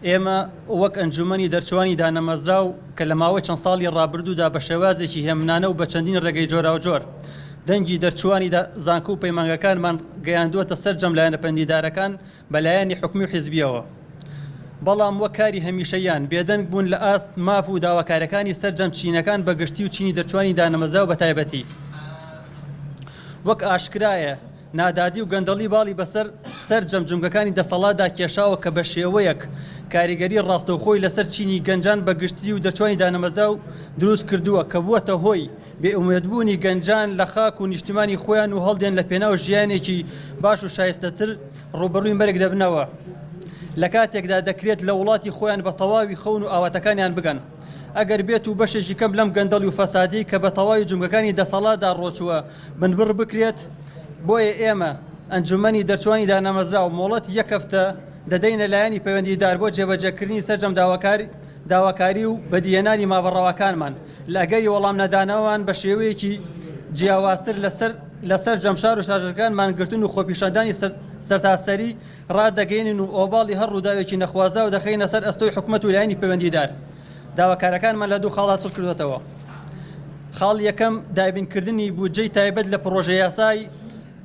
ئێمە وەک ئەنجومەنی دەرچوانی دانەمەزراو کە لە ماوەی چەند ساڵی ڕابردوودا بە شێوازێکی هێمنانە و بە چەندین ڕێگەی جۆراوجۆر دەنگی دەرچوانی زانکۆ و پەیمانگەکانمان گەیاندووەتە سەرجەم لایەنە پەیوەندیدارەکان بەلایەنی حکومی و حیزبیەوە. بەڵام وەک کاری هەمیشەیان بێدەنگ بوون لە ئاست ماف و داواکارەکانی سەرجەم چینەکان بەگشتی و چینی دەرچوانی دانەمەزراو بە تایبەتی. وەک ئاشکرایە نادادی و گەندەڵی باڵی بەسەر سەرجەم جومگەکانی دەسەڵاتدا کێشاوە کە بە شێوەیەک کاریگەری ڕاستەوخۆی لەسەر چینی گەنجان بەگشتی و دەرچوانی دانەمەزراو دروست کردووە کە بووەتە هۆی بێئومێدبوونی گەنجان لە خاک و نیشتیمانی خۆیان و هەڵدێن لە پێناو ژیانێکی باش و شایستەتر ڕوبەڕووی مەرگ دەبنەوە لە کاتێکدا دەکرێت لە وڵاتی خۆیان بە تەواوی خەون و ئاواتەکانیان بگەن. ئەگەر بێت و بەشێکی کەم لەم گەندەڵی و فەسادی کە بە تەواوی جومگەکانی دەسەڵاتدا ڕۆچووە بنبڕ بکرێت. بۆیە ئێمە ئەنجومەنی دەرچوانی دانەمەزراو مۆڵەت یەک هەفتە دەدەینە لایەنی پەیوەندیدار بۆ جێبەجێکردنی سەرجەم داواکاری و بەدیهێنانی ماوەڕەوەکانمان لە ئەگەری وەڵام نەدانەوەوان بە شێوەیەکی جیاوازتر لەسەر جەمشار و شارەکانمان گرتن و خۆپیشاندانی سەرتاسەری ڕادەگەینن و ئۆباڵی هەر ڕووداوێکی نەخوازا و دەخەینە سەر ئەستۆی حکومەت و لایەنی پەیوەندیدار. داواکارەکانمان لە دوو خاڵا چڕ کردوێتەوە. خاڵ یەکەم دابینکردنی بودجەی تایبەت لە پرۆژە یاسای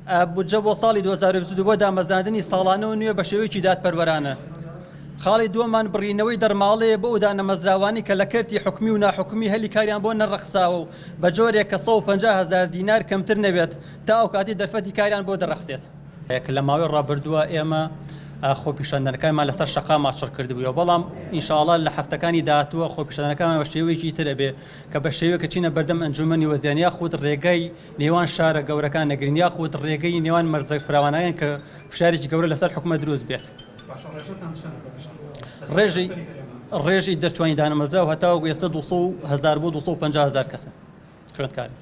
بودجە بۆ ساڵی 2022 بۆ دامەزاندنی ساڵانەوە نوێ بە شێوەیەکی دادپەروەرانە. خاڵی دووەمان بڕینەوەی دەرماڵەیە بۆ ئەو دانەمەزراوانی کە لە کەرتی حکومی و ناحکومی هەلی کاریان بۆ نەڕەخساوە و بە جۆرێک کە 150,000 دینار کەمتر نەبێت تا ئەو کاتی دەرفەتی کاریان بۆ دەڕەخسێت. لە ماوەی ڕابردووە ئێمە خۆپیشاندنەکانمان لەسەر شەقامان شڕ کردبووە، بەڵام ئینشاءڵڵا لە هەفتەکانی داهاتووە خۆپیشاندنەکانمان بە شێوەیەکی ترە بێ کە بە شێوەیەکە چینە بەردەم ئەنجومەنی وەزیان یاخود ڕێگەی نێوان شارە گەورەکان نەگرین یاخود ڕێگەی نێوان مەرجە فراوانەکان کە فشارێکی گەورە لەسەر حکومەت دروست بێت. ڕێژی دەرچوانی دانەمەزراو هەتاوە ئێستا 200,000 بۆ 250,000 کەسە خوێندکاری.